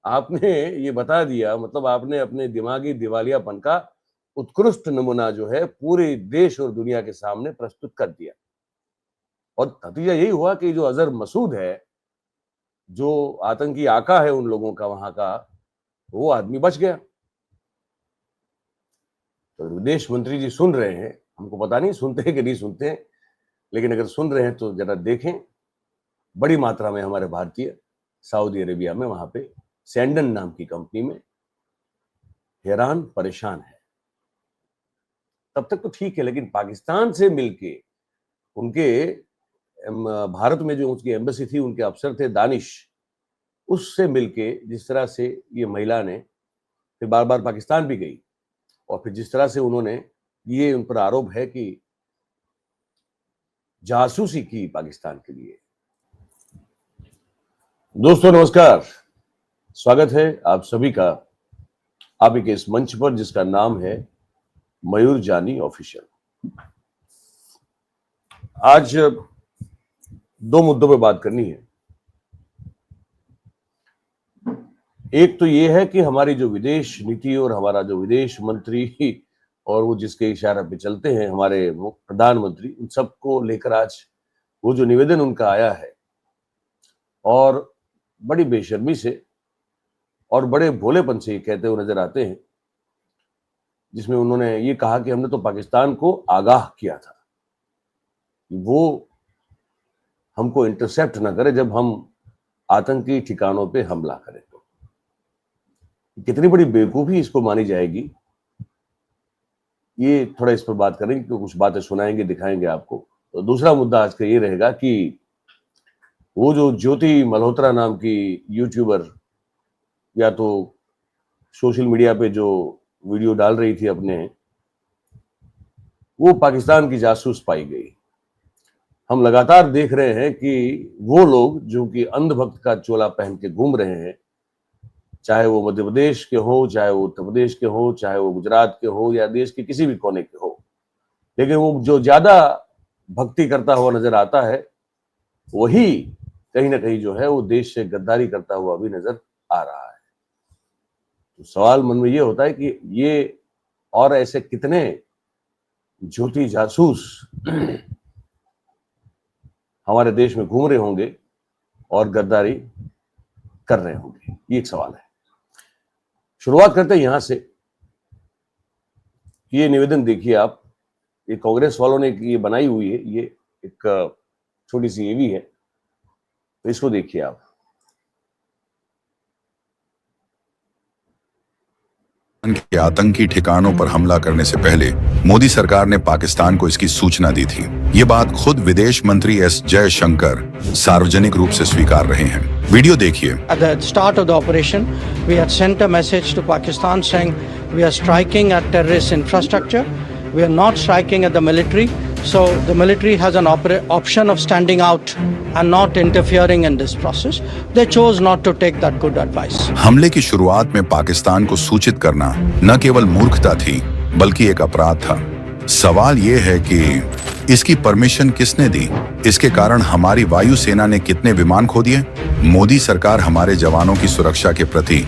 आपने ये बता दिया, मतलब आपने अपने दिमागी दिवालियापन का उत्कृष्ट नमूना जो है पूरे देश और दुनिया के सामने प्रस्तुत कर दिया। और नतीजा यही हुआ कि जो अजहर मसूद है, जो आतंकी आका है उन लोगों का वहां का, वो आदमी बच गया। तो विदेश मंत्री जी सुन रहे हैं, हमको पता नहीं सुनते हैं कि नहीं सुनते हैं, लेकिन अगर सुन रहे हैं तो जरा देखें, बड़ी मात्रा में हमारे भारतीय सऊदी अरेबिया में वहां पे सैंडन नाम की कंपनी में हैरान परेशान है। तब तक तो ठीक है, लेकिन पाकिस्तान से मिलके उनके भारत में जो उसकी एम्बेसी थी, उनके अफसर थे दानिश, उससे मिलके जिस तरह से ये महिला ने फिर बार बार पाकिस्तान भी गई, और फिर जिस तरह से उन्होंने, ये उन पर आरोप है कि जासूसी की पाकिस्तान के लिए। दोस्तों नमस्कार, स्वागत है आप सभी का आप के इस मंच पर जिसका नाम है मयूर जानी ऑफिशियल। आज दो मुद्दों पे बात करनी है। एक तो ये है कि हमारी जो विदेश नीति और हमारा जो विदेश मंत्री और वो जिसके इशारे पे चलते हैं हमारे प्रधानमंत्री, उन सबको लेकर आज वो जो निवेदन उनका आया है, और बड़ी बेशर्मी से और बड़े भोलेपन से ये कहते हुए नजर आते हैं, जिसमें उन्होंने ये कहा कि हमने तो पाकिस्तान को आगाह किया था वो हमको इंटरसेप्ट ना करे जब हम आतंकी ठिकानों पे हमला करें। तो कितनी बड़ी बेवकूफी इसको मानी जाएगी, ये थोड़ा इस पर बात करेंगे, तो कुछ बातें सुनाएंगे, दिखाएंगे आपको। तो दूसरा मुद्दा आज का ये रहेगा कि वो जो ज्योति मल्होत्रा नाम की यूट्यूबर, या तो सोशल मीडिया पे जो वीडियो डाल रही थी अपने, वो पाकिस्तान की जासूस पाई गई। हम लगातार देख रहे हैं कि वो लोग जो कि अंधभक्त का चोला पहन के घूम रहे हैं, चाहे वो मध्य प्रदेश के हो, चाहे वो उत्तर प्रदेश के हो, चाहे वो गुजरात के हो, या देश के किसी भी कोने के हो, लेकिन वो जो ज्यादा भक्ति करता हुआ नजर आता है, वही कहीं ना कहीं जो है वो देश से गद्दारी करता हुआ भी नजर आ रहा है। तो सवाल मन में ये होता है कि ये और ऐसे कितने झूठी जासूस हमारे देश में घूम रहे होंगे और गद्दारी कर रहे होंगे, ये एक सवाल है। शुरुआत करते हैं यहां से कि ये निवेदन देखिए आप, ये कांग्रेस वालों ने ये बनाई हुई है, ये एक छोटी सी ये भी है, तो इसको देखिए आप। के आतंकी ठिकानों पर हमला करने से पहले मोदी सरकार ने पाकिस्तान को इसकी सूचना दी थी। ये बात खुद विदेश मंत्री एस जयशंकर सार्वजनिक रूप से स्वीकार रहे हैं। वीडियो देखिए। At the start of the operation, we had sent a message to Pakistan saying we are striking at terrorist infrastructure. We are not striking at the military. So the military has an option of standing out and not interfering in this process. They chose not to take that good advice. हमले की शुरुआत में पाकिस्तान को सूचित करना न केवल मूर्खता थी, बल्कि एक अपराध था। सवाल ये है कि इसकी परमिशन किसने दी? इसके कारण हमारी वायुसेना ने कितने विमान खो दिए? मोदी सरकार हमारे जवानों की सुरक्षा के प्रति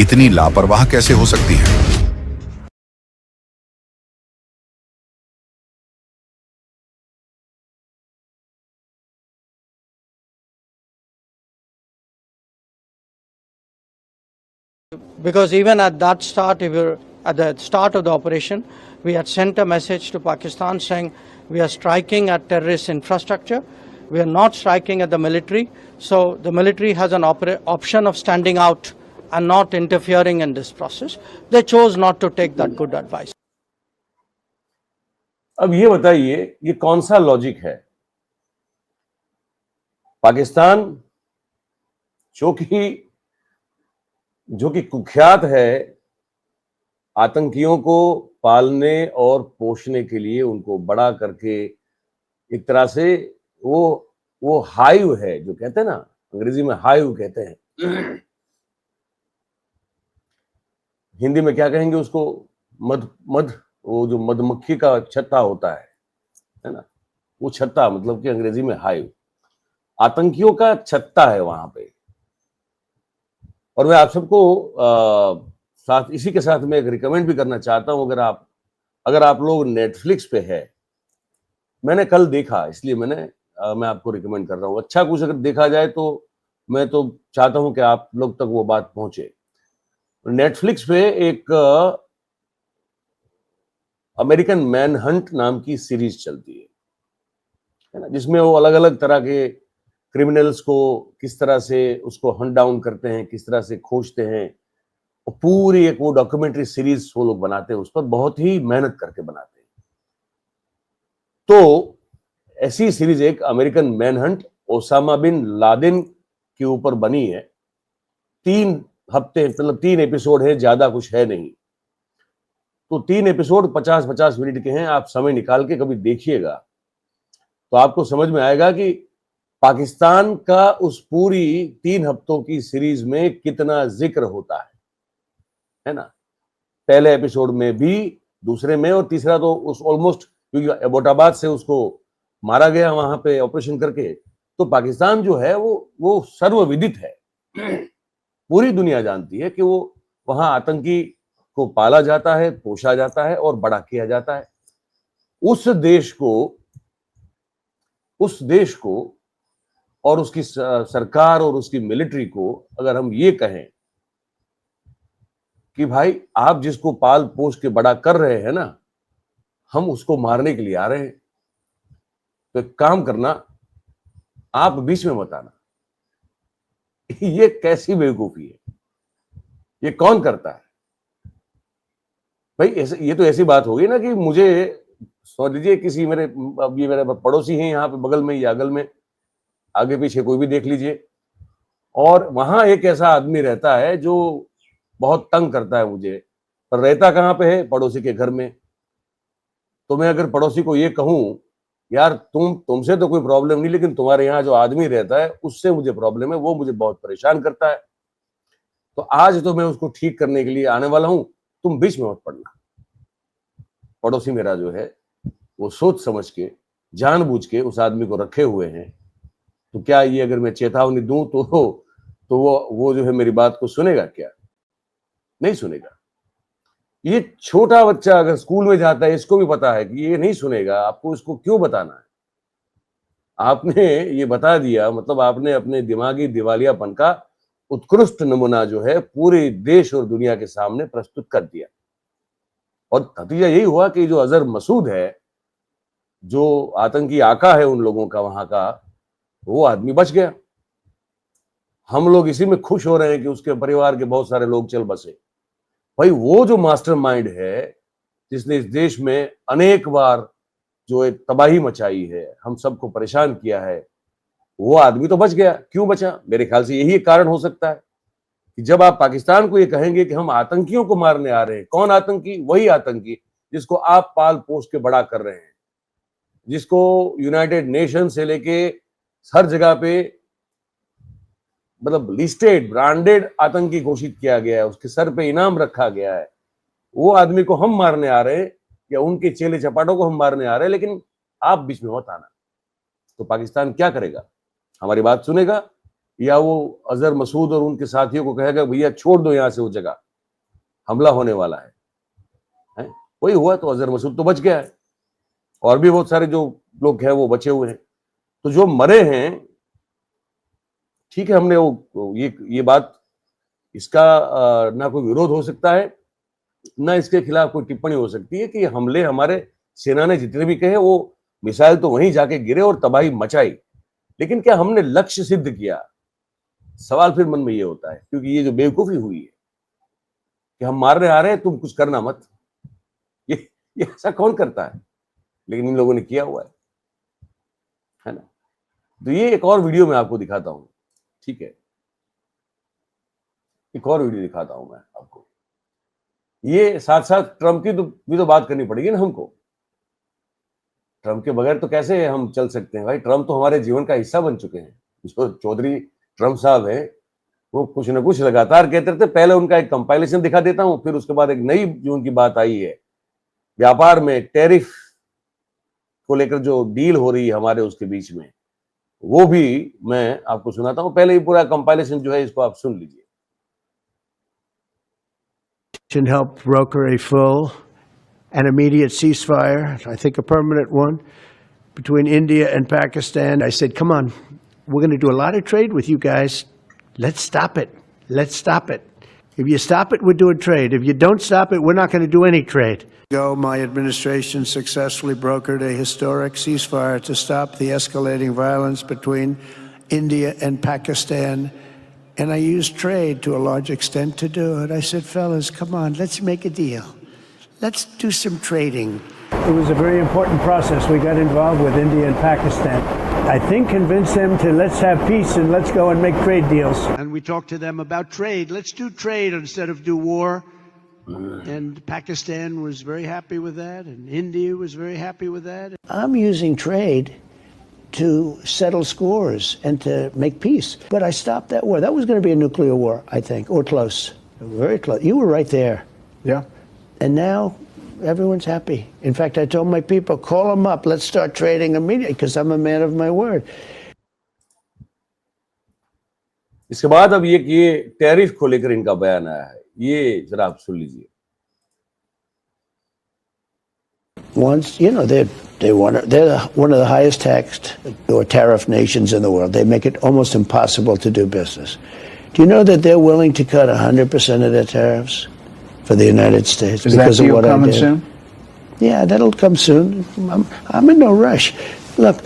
इतनी लापरवाह कैसे हो सकती है? Because even at that start, at the start of the operation, we had sent a message to Pakistan saying we are striking at terrorist infrastructure. We are not striking at the military. So the military has an option of standing out and not interfering in this process. They chose not to take that good advice. अब ये बताइए, ये कौन सा logic है? पाकिस्तान जो कि कुख्यात है आतंकियों को पालने और पोषने के लिए, उनको बड़ा करके एक तरह से वो हाइव है, जो कहते हैं ना, अंग्रेजी में हाइव कहते हैं, हिंदी में क्या कहेंगे उसको? वो जो मधुमक्खी का छत्ता होता है ना, वो छत्ता, मतलब कि अंग्रेजी में हाइव, आतंकियों का छत्ता है वहां पे। और मैं आप सबको साथ इसी के साथ मैं एक रिकमेंड भी करना चाहता हूं, अगर आप लोग नेटफ्लिक्स पे है, मैंने कल देखा इसलिए मैं आपको रिकमेंड कर रहा हूं। अच्छा कुछ अगर देखा जाए तो मैं तो चाहता हूं कि आप लोग तक वो बात पहुंचे। नेटफ्लिक्स पे एक अमेरिकन मैन हंट नाम की सीरीज चलती है ना, जिसमें वो अलग अलग तरह के क्रिमिनल्स को किस तरह से उसको हंट डाउन करते हैं, किस तरह से खोजते हैं, और पूरी एक वो डॉक्यूमेंट्री सीरीज वो लोग बनाते हैं, उस पर बहुत ही मेहनत करके बनाते हैं। तो ऐसी सीरीज एक American manhunt Osama bin Laden के ऊपर बनी है। 3 हफ्ते मतलब 3 एपिसोड है, ज्यादा कुछ है नहीं। तो 3 एपिसोड 50-50 मिनट के हैं। आप समय निकाल के कभी देखिएगा तो आपको समझ में आएगा कि पाकिस्तान का उस पूरी 3 हफ्तों की सीरीज में कितना जिक्र होता है ना। पहले एपिसोड में भी, दूसरे में, और तीसरा तो उस ऑलमोस्ट, क्योंकि एबोटाबाद से उसको मारा गया वहां पे ऑपरेशन करके। तो पाकिस्तान जो है वो सर्वविदित है। पूरी दुनिया जानती है कि वो वहां आतंकी को पाला जाता है, पोषा जाता है और बड़ा किया जाता है। उस देश को और उसकी सरकार और उसकी मिलिट्री को अगर हम ये कहें कि भाई आप जिसको पाल पोष के बड़ा कर रहे हैं ना, हम उसको मारने के लिए आ रहे हैं, तो एक काम करना, आप बीच में मत आना। ये कैसी बेवकूफी है? ये कौन करता है भाई? ऐसे ये तो ऐसी बात होगी ना कि मुझे समझ लीजिए किसी अब ये मेरे पड़ोसी हैं यहाँ पे बगल में या अगल में, आगे पीछे कोई भी देख लीजिए, और वहां एक ऐसा आदमी रहता है जो बहुत तंग करता है मुझे, पर रहता कहाँ पे है? पड़ोसी के घर में। तो मैं अगर पड़ोसी को ये कहूं, यार तुमसे तो कोई प्रॉब्लम नहीं, लेकिन तुम्हारे यहाँ जो आदमी रहता है उससे मुझे प्रॉब्लम है, वो मुझे बहुत परेशान करता है, तो आज तो मैं उसको ठीक करने के लिए आने वाला हूं, तुम बीच में मत पड़ना। पड़ोसी मेरा जो है वो सोच समझ के, जानबूझ के उस आदमी को रखे हुए हैं। तो क्या ये अगर मैं चेतावनी दूं तो वो जो है मेरी बात को सुनेगा क्या? नहीं सुनेगा। ये छोटा बच्चा अगर स्कूल में जाता है, इसको भी पता है कि ये नहीं सुनेगा, आपको इसको क्यों बताना है? आपने ये बता दिया, मतलब आपने अपने दिमागी दिवालियापन का उत्कृष्ट नमूना जो है पूरे देश और दुनिया के सामने प्रस्तुत कर दिया। और नतीजा यही हुआ कि जो अजहर मसूद है, जो आतंकी आका है उन लोगों का वहां का, वो आदमी बच गया। हम लोग इसी में खुश हो रहे हैं कि उसके परिवार के बहुत सारे लोग चल बसे। भाई वो जो मास्टरमाइंड है, जिसने इस देश में अनेक बार जो एक तबाही मचाई है, हम सबको परेशान किया है, वो आदमी तो बच गया। क्यों बचा? मेरे ख्याल से यही एक कारण हो सकता है कि जब आप पाकिस्तान को ये कहेंगे कि हम आतंकियों को मारने आ रहे हैं, कौन आतंकी? वही आतंकी जिसको आप पाल पोस के बड़ा कर रहे हैं, जिसको यूनाइटेड नेशन से लेके हर जगह पे मतलब लिस्टेड ब्रांडेड आतंकी घोषित किया गया है, उसके सर पे इनाम रखा गया है। वो आदमी को हम मारने आ रहे हैं, या उनके चेले चपाटों को हम मारने आ रहे हैं, लेकिन आप बीच में मत आना। तो पाकिस्तान क्या करेगा? हमारी बात सुनेगा, या वो अजहर मसूद और उनके साथियों को कहेगा भैया छोड़ दो यहां से, वो जगह हमला होने वाला है? वही हुआ। तो अजहर मसूद तो बच गया है, और भी बहुत सारे जो लोग हैं वो बचे हुए हैं। तो जो मरे हैं, ठीक है, हमने वो ये बात, इसका ना कोई विरोध हो सकता है, ना इसके खिलाफ कोई टिप्पणी हो सकती है कि हमले हमारे सेना ने जितने भी कहे, वो मिसाइल तो वहीं जाके गिरे और तबाही मचाई, लेकिन क्या हमने लक्ष्य सिद्ध किया? सवाल फिर मन में ये होता है, क्योंकि ये जो बेवकूफी हुई है कि हम मारने आ रहे हैं, तुम कुछ करना मत, ये ऐसा कौन करता है? लेकिन इन लोगों ने किया हुआ है ना। तो ये एक और वीडियो मैं आपको दिखाता हूं, ठीक है? एक और वीडियो दिखाता हूं मैं आपको। ये साथ साथ ट्रंप की भी तो बात करनी पड़ेगी ना हमको। ट्रंप के बगैर तो कैसे हम चल सकते हैं भाई? ट्रंप तो हमारे जीवन का हिस्सा बन चुके हैं। जो चौधरी ट्रंप साहब है, वो कुछ ना कुछ लगातार कहते रहते। पहले उनका एक कंपाइलेशन दिखा देता हूं, फिर उसके बाद एक नई जो उनकी बात आई है व्यापार में, टैरिफ को लेकर जो डील हो रही है हमारे उसके बीच में, वो भी मैं आपको सुनाता हूं। पहले ही पूरा कंपाइलेशन जो है इसको आप सुन लीजिए। and help broker a full and immediate ceasefire, I think a permanent one, between India and Pakistan. I said, come on, we're going to do a lot of trade with you guys. Let's stop it. Let's stop it. If you stop it, we're doing trade. If you don't stop it, we're not going to do any trade. My administration successfully brokered a historic ceasefire to stop the escalating violence between India and Pakistan. And I used trade to a large extent to do it. I said, fellas, come on, let's make a deal. Let's do some trading. It was a very important process. We got involved with India and Pakistan. I think convinced them to let's have peace and let's go and make trade deals. And we talked to them about trade. Let's do trade instead of do war. And Pakistan was very happy with that, and India was very happy with that. I'm using trade to settle scores and to make peace. But I stopped that war. That was going to be a nuclear war, I think, or close, very close. You were right there. Yeah. And now everyone's happy. In fact, I told my people, call them up. Let's start trading immediately because I'm a man of my word. इसके बाद अब ये tariff को लेकर इनका बयान आया है, ये जरा आप सुन लीजिए. Once, you know, they're one of the highest taxed or tariff nations in the world. They make it almost impossible to do business. Do you know that they're willing to cut 100% of their tariffs for the United States because of what I did? Is that coming soon? Yeah, that'll come soon. I'm in no rush. Look,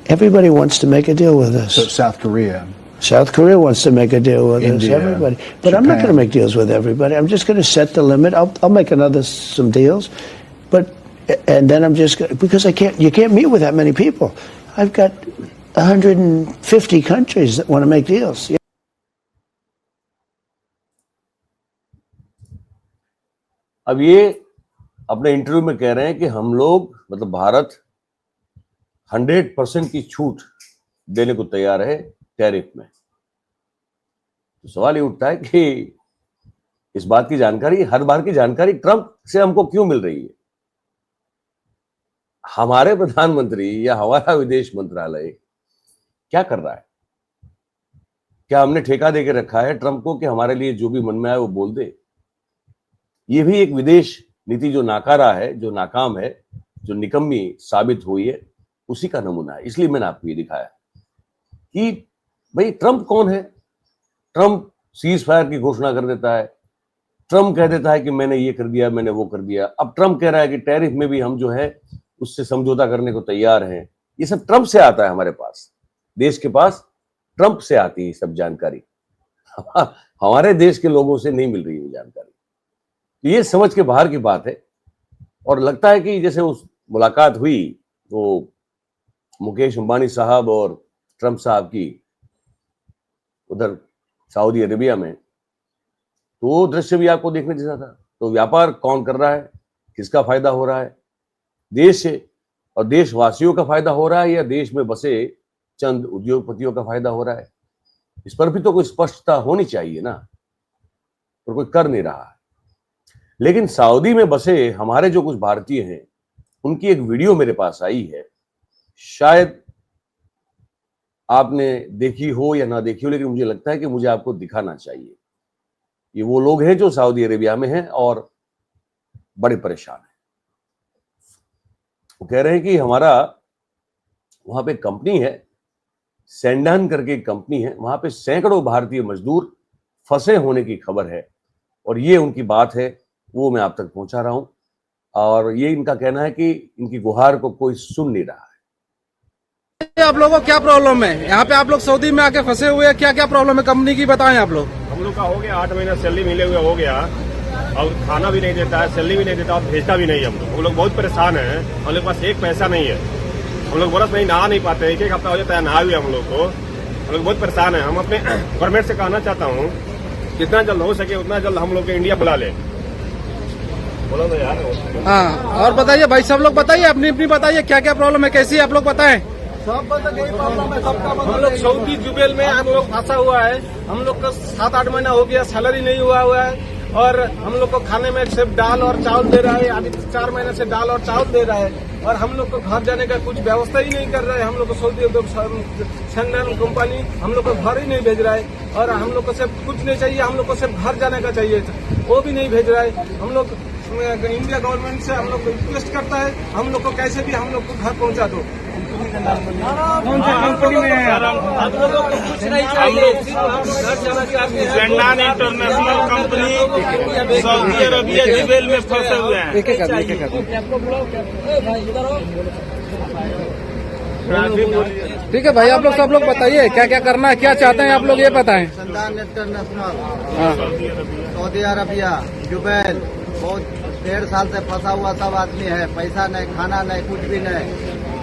everybody wants to make a deal with us. So South Korea. South Korea wants to make a deal with India, us, everybody. But Japan. I'm not going to make deals with everybody. I'm just going to set the limit. I'll make some deals. And then I'm just going to, because you can't meet with that many people. I've got 150 countries that want to make deals. अब ये अपने interview में कह रहे हैं कि हम लोग, मतलब भारत 100% की छूट देने को तैयार है टैरिफ में. तो सवाल ये उठता है कि इस बात की जानकारी, हर बार की जानकारी ट्रंप से हमको क्यों मिल रही है? हमारे प्रधानमंत्री या हमारा विदेश मंत्रालय क्या कर रहा है? क्या हमने ठेका देके रखा है ट्रंप को कि हमारे लिए जो भी मन में आए वो बोल दे? ये भी एक विदेश नीति जो नाकारा है, जो नाकाम है, जो निकम्मी साबित हुई है, उसी का नमूना है. इसलिए मैंने आपको ये दिखाया कि भाई ट्रंप कौन है. ट्रंप सीज फायर की घोषणा कर देता है, ट्रंप कह देता है कि मैंने ये कर दिया, मैंने वो कर दिया. अब ट्रंप कह रहा है कि टैरिफ में भी हम जो है उससे समझौता करने को तैयार हैं. ये सब ट्रंप से आता है हमारे पास, देश के पास ट्रंप से आती है सब जानकारी. हमारे देश के लोगों से नहीं मिल रही है जानकारी. ये समझ के बाहर की बात है. और लगता है कि जैसे उस मुलाकात हुई वो मुकेश अंबानी साहब और ट्रंप साहब की उधर सऊदी अरेबिया में, तो वो दृश्य भी आपको देखने जैसा था. तो व्यापार कौन कर रहा है, किसका फायदा हो रहा है? देश से और देशवासियों का फायदा हो रहा है या देश में बसे चंद उद्योगपतियों का फायदा हो रहा है? इस पर भी तो कोई स्पष्टता होनी चाहिए ना, और कोई कर नहीं रहा है. लेकिन सऊदी में बसे हमारे जो कुछ भारतीय हैं, उनकी एक वीडियो मेरे पास आई है. शायद आपने देखी हो या ना देखी हो, लेकिन मुझे लगता है कि मुझे आपको दिखाना चाहिए. ये वो लोग हैं जो सऊदी अरेबिया में हैं और बड़े परेशान हैं. वो कह रहे हैं कि हमारा वहां पे कंपनी है, सेंडान करके एक कंपनी है, वहां पे सैकड़ों भारतीय मजदूर फंसे होने की खबर है. और ये उनकी बात है, वो मैं आप तक पहुंचा रहा हूं. और ये इनका कहना है कि इनकी गुहार को कोई सुन नहीं रहा है. आप लोगों को क्या प्रॉब्लम है? यहाँ पे आप लोग सऊदी में आके फंसे हुए हैं, क्या क्या प्रॉब्लम है कंपनी की, बताएं आप लोग. हम लोग का हो गया 8 महीना सैलरी मिले हुए हो गया, और खाना भी नहीं देता है, सैलरी भी नहीं देता और भेजता भी नहीं. हम लोग बहुत परेशान हैं. हम लोग के पास एक पैसा नहीं है. हम लोग बरस में नहा नहीं पाते. एक हफ्ता हो जाता है नहा हुए हम लोग को. हम लोग बहुत परेशान हैं. हम अपने गवर्नमेंट से कहना चाहता हूँ, जितना जल्द हो सके उतना जल्द हम लोग को इंडिया बुला ले. बोलो तो यार. हाँ, और बताइए भाई, सब लोग बताइए, अपनी अपनी बताइए क्या क्या प्रॉब्लम है, कैसी आप लोग बताएं. सब प्रॉब्लम है सबका. हम लोग सऊदी जुबेल में हम लोग फंसा हुआ है. हम लोग का 7-8 महीना हो गया, सैलरी नहीं हुआ है. और हम लोग को खाने में सिर्फ दाल और चावल दे रहा है। अभी 4 महीने से दाल और चावल दे रहा है और हम लोग को घर जाने का कुछ व्यवस्था ही नहीं कर रहा है। हम लोग को सऊदी सेंट्रल कंपनी हम लोग को घर ही नहीं भेज रहा है और हम लोग को सिर्फ कुछ नहीं चाहिए, हम लोग को सिर्फ घर जाने का चाहिए, वो भी नहीं भेज रहा है। हम लोग इंडिया गवर्नमेंट से हम लोग को रिक्वेस्ट करता है, हम लोग को कैसे भी हम लोग को घर पहुंचा दो। कौन सा कंपनी में है? हम लोगों को कुछ नहीं चाहिए, सिर्फ हम लोग घर जाना चाहते हैं। Sendan international company Saudi Arabia Jubail में फंसे हुए हैं। ठीक है भाई, आप लोग सब लोग बताइए क्या क्या करना है, क्या चाहते हैं आप लोग, ये बताएं। सेंडान इंटरनेशनल सऊदी अरबिया जुबैल बहुत 1.5 साल से फंसा हुआ सब आदमी है। पैसा नहीं, खाना नहीं, कुछ भी नहीं।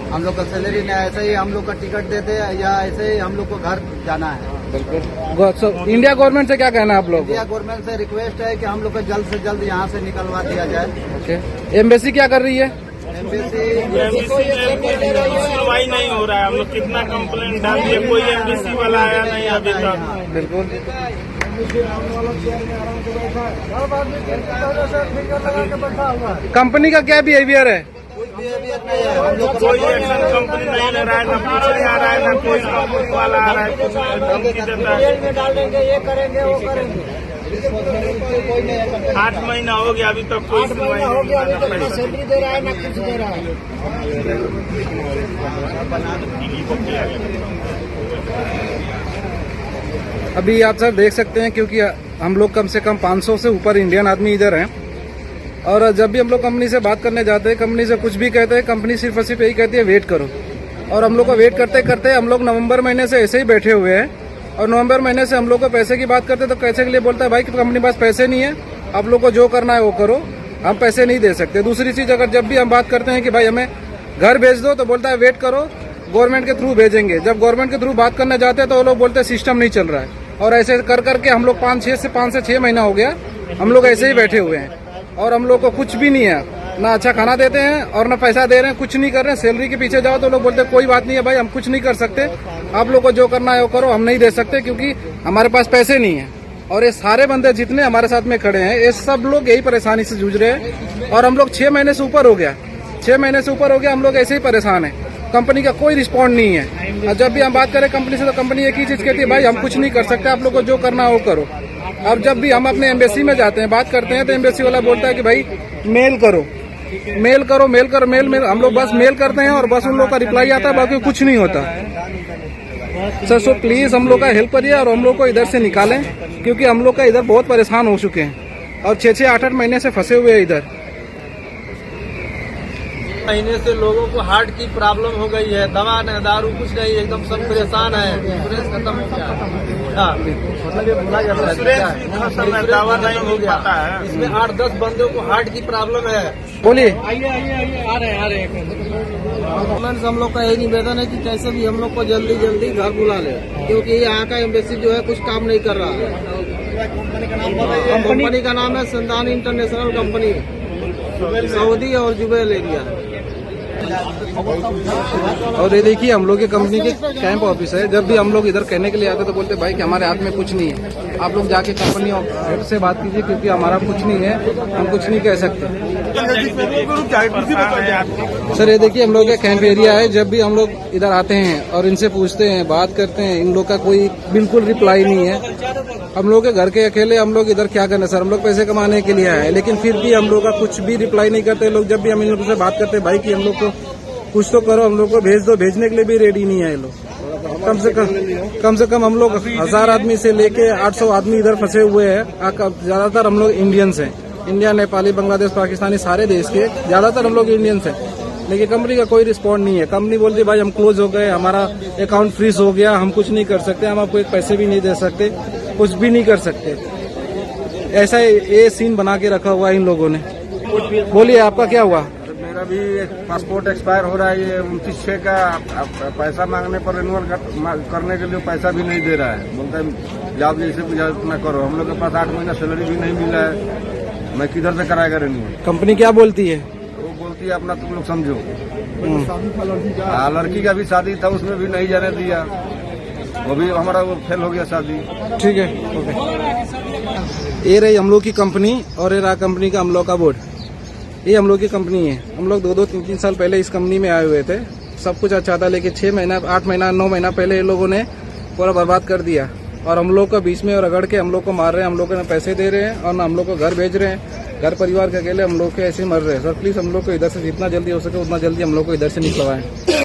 हम लोग का सैलरी नहीं, ऐसे ही हम लोग का टिकट देते हैं या ऐसे ही हम लोग को घर जाना है। बिल्कुल। इंडिया गवर्नमेंट से क्या कहना है आप लोग? इंडिया गवर्नमेंट से रिक्वेस्ट है कि हम लोग को जल्द से जल्द यहाँ से निकलवा दिया जाए। ओके। एम्बेसी क्या कर रही है? एम्बेसी सुनवाई नहीं हो रहा है। हम लोग कितना कंप्लेंट डाल दिए, कोई एमबीसी वाला आया नहीं अभी तक। बिल्कुल। कंपनी का क्या बिहेवियर है? कोई एक्शन कंपनी नहीं ले रहा है, न पूछने आ रहा है, न कोई कंपनी वाला आ रहा है, कुछ धमकी देता है। डालेंगे, ये करेंगे, वो करेंगे। 8 महीना हो गया अभी तक कोई सुनवाई हो गया, अभी तक नहीं। ना सैलरी दे रहा है ना कुछ दे रहा है। अभी आप सर देख सकते हैं, क्योंकि हम लोग कम से कम 500 से ऊपर इंडियन आदमी इधर हैं और जब भी हम लोग कंपनी से बात करने जाते हैं, कंपनी से कुछ भी कहते हैं, कंपनी सिर्फ और सिर्फ यही कहती है वेट करो। और हम लोग को वेट करते करते हम लोग नवंबर महीने से ऐसे ही बैठे हुए हैं और नवंबर महीने से हम लोग को पैसे की बात करते तो पैसे के लिए बोलता है भाई कि कंपनी पास पैसे नहीं है, आप लोग को जो करना है वो करो, हम पैसे नहीं दे सकते। दूसरी चीज, अगर जब भी हम बात करते हैं कि भाई हमें घर भेज दो तो बोलता है वेट करो, गवर्नमेंट के थ्रू भेजेंगे। जब गवर्नमेंट के थ्रू बात करने जाते हैं तो वो लोग बोलते हैं सिस्टम नहीं चल रहा है। और ऐसे कर करके हम लोग 5 से 6 महीना हो गया हम लोग ऐसे ही बैठे हुए हैं और हम लोग को कुछ भी नहीं है, ना अच्छा खाना देते हैं और ना पैसा दे रहे हैं, कुछ नहीं कर रहे हैं। सैलरी के पीछे जाओ तो लोग बोलते हैं कोई बात नहीं है भाई, हम कुछ नहीं कर सकते, आप लोग को जो करना है वो करो, हम नहीं दे सकते क्योंकि हमारे पास पैसे नहीं है। और ये सारे बंदे जितने हमारे साथ में खड़े हैं, ये सब लोग यही परेशानी से जूझ रहे हैं और हम लोग 6 महीने से ऊपर हो गया, 6 महीने से ऊपर हो गया हम लोग ऐसे ही परेशान है। कंपनी का कोई रिस्पॉन्ड नहीं है और जब भी हम बात करें कंपनी से तो कंपनी एक ही चीज कहती है भाई हम कुछ नहीं कर सकते, आप लोग को जो करना है वो करो। अब जब भी हम अपने एम्बेसी में जाते हैं, बात करते हैं, तो एम्बेसी वाला बोलता है कि भाई मेल करो, मेल करो, मेल करो, मेल मेल। हम लोग बस मेल करते हैं और बस उन लोग का रिप्लाई आता है, बाकी कुछ नहीं होता। सर सो प्लीज हम लोग का हेल्प करिए और हम लोग को इधर से निकालें क्योंकि हम लोग का इधर बहुत परेशान हो चुके हैं और 6-6, 8-8 महीने से फंसे हुए हैं इधर। महीने से लोगों को हार्ट की प्रॉब्लम हो गई है, दवा नहीं, दारू कुछ नहीं, एकदम सब परेशान है। इंश्योरेंस खत्म हो गया, मतलब ये बोला जाता है दवा नहीं हो पाता है। इसमें 8-10 बंदों को हार्ट की प्रॉब्लम है। बोलिए। आ रहे गवर्नमेंट हम लोग का यही निवेदन है कि कैसे भी हम लोग को जल्दी जल्दी घर बुला ले, क्योंकि यहाँ का एम्बेसी जो है कुछ काम नहीं कर रहा है। कंपनी का नाम है सेंडान इंटरनेशनल कंपनी, सऊदी और जुबैल एरिया। और ये देखिए हम लोग की कंपनी के कैंप ऑफिस है। जब भी हम लोग इधर कहने के लिए आते तो बोलते भाई कि हमारे हाथ में कुछ नहीं है, आप लोग जाके कंपनी हेड से बात कीजिए क्योंकि हमारा कुछ नहीं है, हम कुछ नहीं कह सकते। सर ये देखिए हम लोग का कैंप एरिया है। जब भी हम लोग इधर आते हैं और इनसे पूछते हैं, बात करते हैं, इन लोग का कोई बिल्कुल रिप्लाई नहीं है। हम लोग के घर के अकेले हम लोग इधर क्या करना सर, हम लोग पैसे कमाने के लिए आए, लेकिन फिर भी हम लोग का कुछ भी रिप्लाई नहीं करते लोग। जब भी हम इन लोगों से बात करते हैं भाई कि हम लोग को कुछ तो करो, हम लोग को भेज दो, भेजने के लिए भी रेडी नहीं है ये लोग। कम से कम हम लोग 1000 आदमी से लेके 800 आदमी इधर फंसे हुए हैं। ज्यादातर हम लोग इंडियंस हैं, इंडिया, नेपाली, बांग्लादेश, पाकिस्तानी, सारे देश के ज्यादातर हम लोग इंडियंस हैं। लेकिन कंपनी का कोई रिस्पॉन्ड नहीं है। कंपनी बोलती है भाई हम क्लोज हो गए, हमारा अकाउंट फ्रीज हो गया, हम कुछ नहीं कर सकते, हम आपको एक पैसे भी नहीं दे सकते, कुछ भी नहीं कर सकते। ऐसा ये सीन बना के रखा हुआ है इन लोगों ने। बोलिए आपका क्या हुआ? मेरा भी पासपोर्ट एक्सपायर हो रहा है, ये 29/6 का पैसा मांगने पर रिन्यूअल करने के लिए पैसा भी नहीं दे रहा है। बोलता है जाओ जैसे पूछा उतना करो। हम लोग के पास 8 महीना सैलरी भी नहीं मिला है, मैं किधर से कराएगा रिन्यूअल? कंपनी क्या बोलती है? वो बोलती है अपना तुम लोग समझो। लड़की का भी शादी था, उसमें भी नहीं जाने दिया, वो भी हमारा वो फेल हो गया शादी। ठीक है, ओके। ये रही हम लोग की कंपनी और ये रहा कंपनी का हम लोग का बोर्ड। ये हम लोग की कंपनी है। हम लोग 2-3 साल पहले इस कंपनी में आए हुए थे। सब कुछ अच्छा था, लेकिन 6 महीना 8 महीना 9 महीना पहले ये लोगों ने पूरा बर्बाद कर दिया और हम लोग को बीच में रगड़ के हम लोग को मार रहे हैं। हम लोग को पैसे दे रहे हैं और हम लोग को घर भेज रहे हैं। घर परिवार के अकेले हम लोग के ऐसे मर रहे हैं। सर प्लीज हम लोग को इधर से जितना जल्दी हो सके उतना जल्दी हम लोग को इधर से निकलवाएं।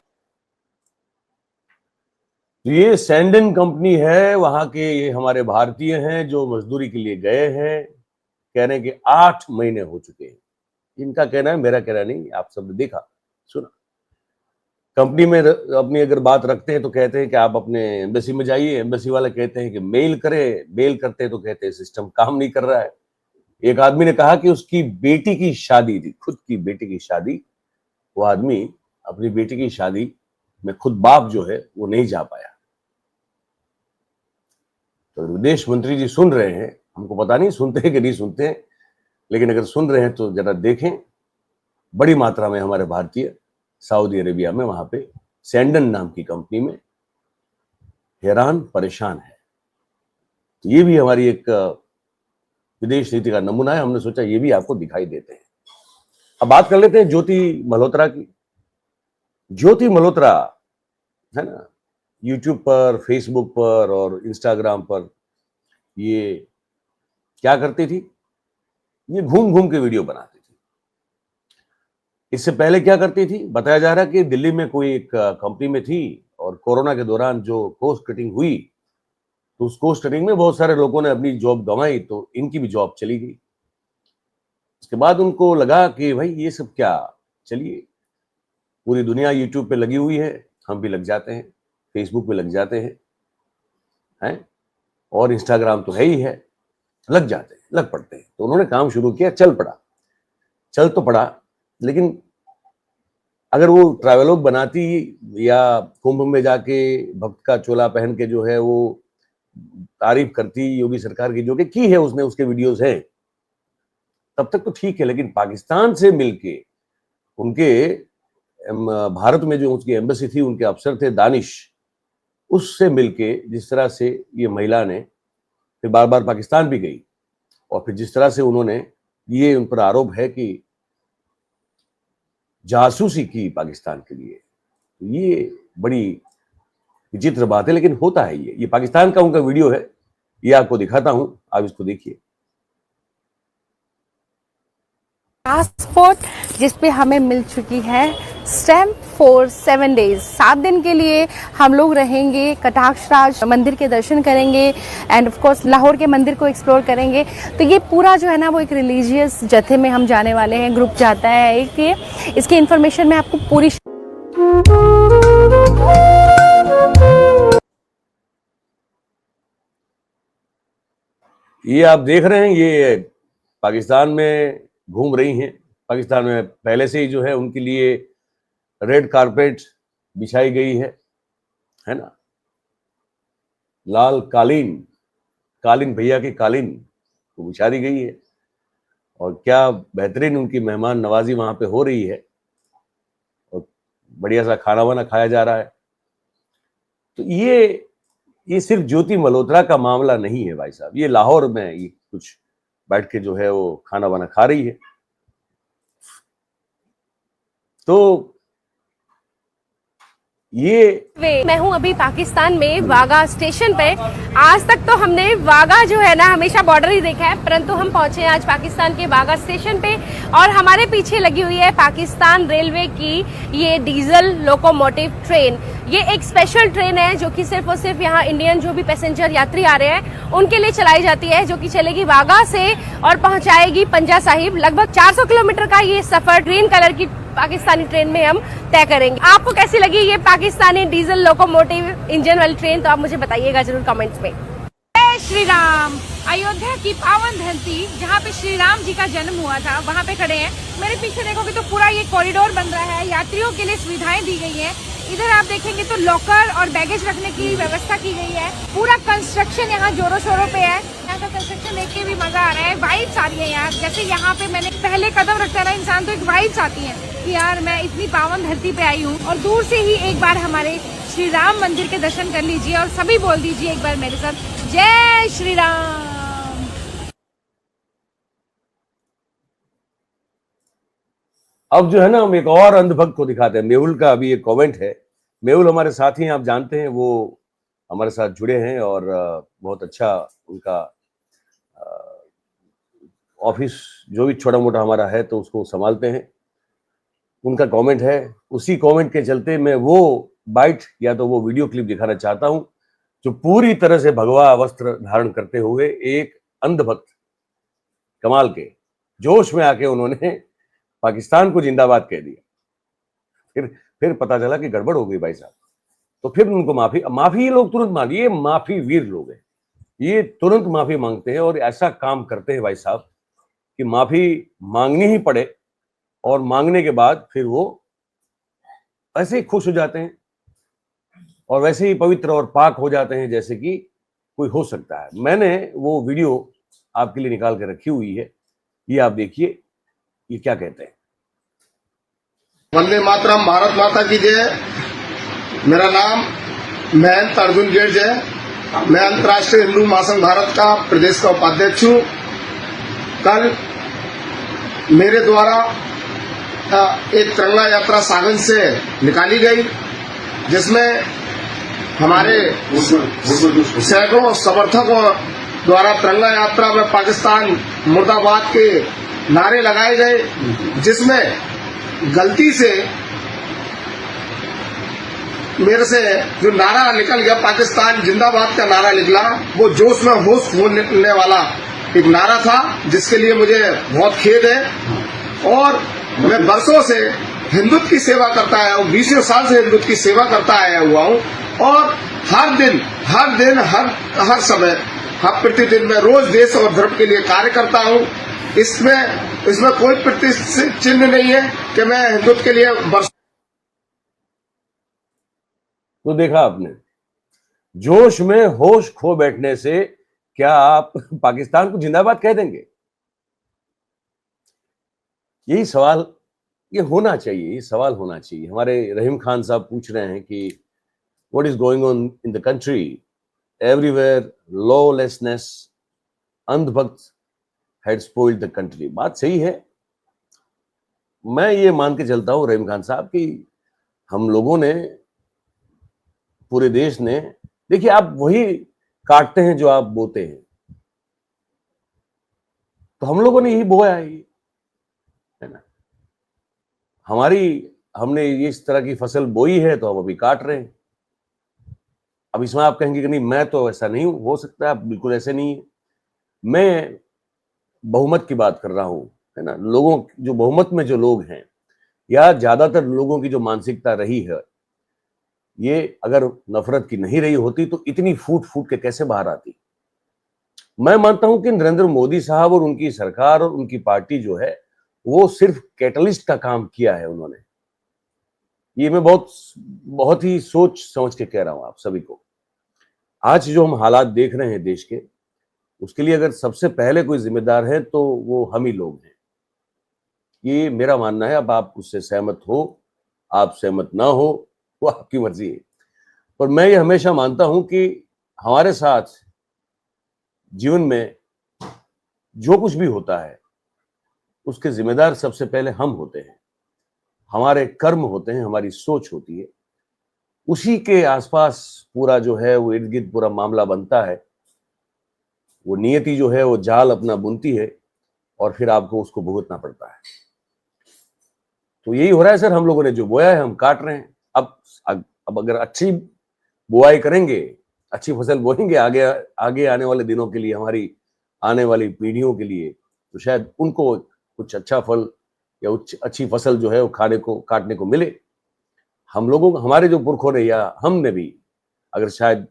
ये सैंडन कंपनी है, वहां के ये हमारे भारतीय हैं जो मजदूरी के लिए गए हैं। कह रहे हैं कि 8 महीने हो चुके हैं। इनका कहना है, मेरा कहना नहीं, आप सबने देखा सुना। कंपनी में अपनी अगर बात रखते हैं तो कहते हैं कि आप अपने एम्बेसी में जाइए। एम्बेसी वाले कहते हैं कि मेल करें। मेल करते हैं तो कहते हैं सिस्टम काम नहीं कर रहा है। एक आदमी ने कहा कि उसकी बेटी की शादी थी, खुद की बेटी की शादी, वो आदमी अपनी बेटी की शादी में खुद बाप जो है वो नहीं जा पाया। तो विदेश मंत्री जी सुन रहे हैं, हमको पता नहीं सुनते हैं कि नहीं सुनते हैं, लेकिन अगर सुन रहे हैं तो जरा देखें। बड़ी मात्रा में हमारे भारतीय सऊदी अरेबिया में वहां पे सैंडन नाम की कंपनी में हैरान परेशान है। तो ये भी हमारी एक विदेश नीति का नमूना है। हमने सोचा ये भी आपको दिखाई देते हैं। अब बात कर लेते हैं ज्योति मल्होत्रा की। ज्योति मल्होत्रा है ना, यूट्यूब पर, फेसबुक पर और इंस्टाग्राम पर ये क्या करती थी, ये घूम घूम के वीडियो बनाती थी। इससे पहले क्या करती थी, बताया जा रहा है कि दिल्ली में कोई एक कंपनी में थी और कोरोना के दौरान जो कॉस्ट कटिंग हुई तो उस कॉस्ट कटिंग में बहुत सारे लोगों ने अपनी जॉब गंवाई, तो इनकी भी जॉब चली गई। उसके बाद उनको लगा कि भाई ये सब क्या, चलिए पूरी दुनिया यूट्यूब पे लगी हुई है, हम भी लग जाते हैं, फेसबुक पे लग जाते हैं और इंस्टाग्राम तो है ही है, लग जाते हैं, लग पड़ते हैं। तो उन्होंने काम शुरू किया, चल तो पड़ा। लेकिन अगर वो ट्रैवलॉग बनाती या कुंभ में जाके भक्त का चोला पहन के जो है वो तारीफ करती योगी सरकार की, जो कि की है उसने, उसके वीडियोस हैं, तब तक तो ठीक है। लेकिन पाकिस्तान से मिलके उनके भारत में जो उसकी एम्बेसी थी, उनके अफसर थे दानिश, उससे मिलके जिस तरह से ये महिला ने फिर बार बार पाकिस्तान भी गई और फिर जिस तरह से उन्होंने, ये उन पर आरोप है कि जासूसी की पाकिस्तान के लिए, तो ये बड़ी विचित्र बात है, लेकिन होता है। ये पाकिस्तान का उनका वीडियो है, ये आपको दिखाता हूं, आप इसको देखिए। पासपोर्ट जिसपे हमें मिल चुकी है स्टैम्प फॉर 7 डेज, 7 दिन के लिए हम लोग रहेंगे। कटाक्ष राज मंदिर के दर्शन करेंगे एंड ऑफ कोर्स लाहौर के मंदिर को एक्सप्लोर करेंगे। तो ये पूरा जो है ना वो एक रिलीजियस जत्थे में हम जाने वाले हैं, ग्रुप जाता है एक। इसकी इन्फॉर्मेशन मैं आपको पूरी ये आप देख रहे हैं, ये पाकिस्तान में घूम रही हैं। पाकिस्तान में पहले से ही जो है उनके लिए रेड कारपेट बिछाई गई है ना, लाल कालीन भैया की कालीन को बिछा दी गई है और क्या बेहतरीन उनकी मेहमान नवाजी वहां पे हो रही है और बढ़िया सा खाना वाना खाया जा रहा है। तो ये सिर्फ ज्योति मल्होत्रा का मामला नहीं है भाई साहब, ये लाहौर में ये कुछ बैठ के जो है वो खाना वाना खा रही है। तो ये मैं हूं अभी पाकिस्तान में वाघा स्टेशन पे। आज तक तो हमने वाघा जो है ना हमेशा बॉर्डर ही देखा है, परंतु हम पहुंचे आज पाकिस्तान के वाघा स्टेशन पे और हमारे पीछे लगी हुई है पाकिस्तान रेलवे की ये डीजल लोकोमोटिव ट्रेन। ये एक स्पेशल ट्रेन है जो कि सिर्फ और सिर्फ यहाँ इंडियन जो भी पैसेंजर यात्री आ रहे हैं उनके लिए चलाई जाती है, जो कि चलेगी वाघा से और पहुंचाएगी पंजा साहिब। लगभग 400 किलोमीटर का ये सफर ग्रीन कलर की पाकिस्तानी ट्रेन में हम तय करेंगे। आपको कैसी लगी ये पाकिस्तानी डीजल लोकोमोटिव इंजन वाली ट्रेन, तो आप मुझे बताइएगा जरूर कमेंट्स में। जय श्री राम। अयोध्या की पावन धरती जहाँ पे श्री राम जी का जन्म हुआ था वहाँ पे खड़े हैं। मेरे पीछे देखोगे तो पूरा ये कॉरिडोर बन रहा है, यात्रियों के लिए सुविधाएं दी गई है। इधर आप देखेंगे तो लॉकर और बैगेज रखने की व्यवस्था की गई है। पूरा कंस्ट्रक्शन यहाँ जोरों शोरों पे है। यहाँ का कंस्ट्रक्शन देख के भी मजा आ रहा है, वाइब्स आ रही है यार। जैसे यहाँ पे मैंने पहले कदम रखता है ना इंसान, तो एक वाइब्स आती है कि यार मैं इतनी पावन धरती पे आई हूँ। और दूर से ही एक बार हमारे श्री राम मंदिर के दर्शन कर लीजिए और सभी बोल दीजिए एक बार मेरे साथ, जय श्री राम। अब जो है ना, हम एक और अंधभक्त को दिखाते हैं। मेहुल का अभी एक कमेंट है। मेहुल हमारे साथी हैं, आप जानते हैं, वो हमारे साथ जुड़े हैं और बहुत अच्छा उनका ऑफिस जो भी छोटा मोटा हमारा है तो उसको संभालते हैं। उनका कमेंट है, उसी कमेंट के चलते मैं वो बाइट या तो वो वीडियो क्लिप दिखाना चाहता हूं जो पूरी तरह से भगवा वस्त्र धारण करते हुए एक अंधभक्त कमाल के जोश में आके उन्होंने पाकिस्तान को जिंदाबाद कह दिया। फिर पता चला कि गड़बड़ हो गई भाई साहब, तो फिर उनको माफी ये लोग तुरंत मांगी। ये माफी वीर लोग हैं, ये तुरंत माफी मांगते हैं और ऐसा काम करते हैं भाई साहब कि माफी मांगनी ही पड़े और मांगने के बाद फिर वो ऐसे ही खुश हो जाते हैं और वैसे ही पवित्र और पाक हो जाते हैं जैसे कि कोई हो सकता है। मैंने वो वीडियो आपके लिए निकाल के रखी हुई है, ये आप देखिए ये क्या कहते हैं। वंदे मातरम, भारत माता की जय। मेरा नाम महंत अर्जुन गेर्ज है। मैं अंतर्राष्ट्रीय हिंदू महासंघ भारत का प्रदेश का उपाध्यक्ष हूँ। कल मेरे द्वारा एक तिरंगा यात्रा सागंज से निकाली गई, जिसमें हमारे सैकड़ों समर्थकों द्वारा तिरंगा यात्रा में पाकिस्तान मुर्दाबाद के नारे लगाए गए, जिसमें गलती से मेरे से जो नारा निकल गया, पाकिस्तान जिंदाबाद का नारा निकला, वो जोश में होश खोने वाला एक नारा था, जिसके लिए मुझे बहुत खेद है। और मैं वर्षों से हिंदुत्व की सेवा करता आया हूँ, 20 साल से हिंदुत्व की सेवा करता आया हुआ हूँ और हर दिन हर समय हर प्रतिदिन मैं रोज देश और धर्म के लिए कार्य करता हूँ। इसमें कोई प्रतिष्ठित चिन्ह नहीं है कि मैं हिंदुत्व के लिए तो देखा आपने, जोश में होश खो बैठने से क्या आप पाकिस्तान को जिंदाबाद कह देंगे? यही सवाल ये होना चाहिए, ये सवाल होना चाहिए। हमारे रहीम खान साहब पूछ रहे हैं कि what is going on in the country, everywhere lawlessness, अंधभक्त हैड स्पॉइल्ड द कंट्री। बात सही है। मैं ये मान के चलता हूं रहीम खान साहब कि हम लोगों ने, पूरे देश ने, देखिए आप वही काटते हैं जो आप बोते हैं, तो हम लोगों ने यही बोया है ना। हमने इस तरह की फसल बोई है तो हम अभी काट रहे हैं। अब इसमें आप कहेंगे कि नहीं मैं तो ऐसा नहीं हूं, हो सकता है आप बिल्कुल ऐसे नहीं है। मैं बहुमत की बात कर रहा हूं, है ना। लोगों जो बहुमत में जो लोग हैं या ज्यादातर लोगों की जो मानसिकता रही है, ये अगर नफरत की नहीं रही होती तो इतनी फूट फूट के कैसे बाहर आती। मैं मानता हूं कि नरेंद्र मोदी साहब और उनकी सरकार और उनकी पार्टी जो है वो सिर्फ कैटलिस्ट का काम किया है उन्होंने। ये मैं बहुत ही सोच समझ के कह रहा हूं आप सभी को। आज जो हम हालात देख रहे हैं देश के, उसके लिए अगर सबसे पहले कोई जिम्मेदार है तो वो हम ही लोग हैं। ये मेरा मानना है। अब आप उससे सहमत हो, आप सहमत ना हो, वो आपकी मर्जी है। पर मैं ये हमेशा मानता हूं कि हमारे साथ जीवन में जो कुछ भी होता है उसके जिम्मेदार सबसे पहले हम होते हैं। हमारे कर्म होते हैं, हमारी सोच होती है, उसी के आसपास पूरा जो है वो इर्द गिर्द पूरा मामला बनता है। वो नियति जो है वो जाल अपना बुनती है और फिर आपको उसको भुगतना पड़ता है। तो यही हो रहा है सर, हम लोगों ने जो बोया है हम काट रहे हैं। अब अगर अच्छी बुआई करेंगे, अच्छी फसल बोएंगे आगे आने वाले दिनों के लिए, हमारी आने वाली पीढ़ियों के लिए, तो शायद उनको कुछ अच्छा फल या अच्छी फसल जो है वो काटने को मिले। हम लोगों, हमारे जो पुरखों ने या हमने भी अगर शायद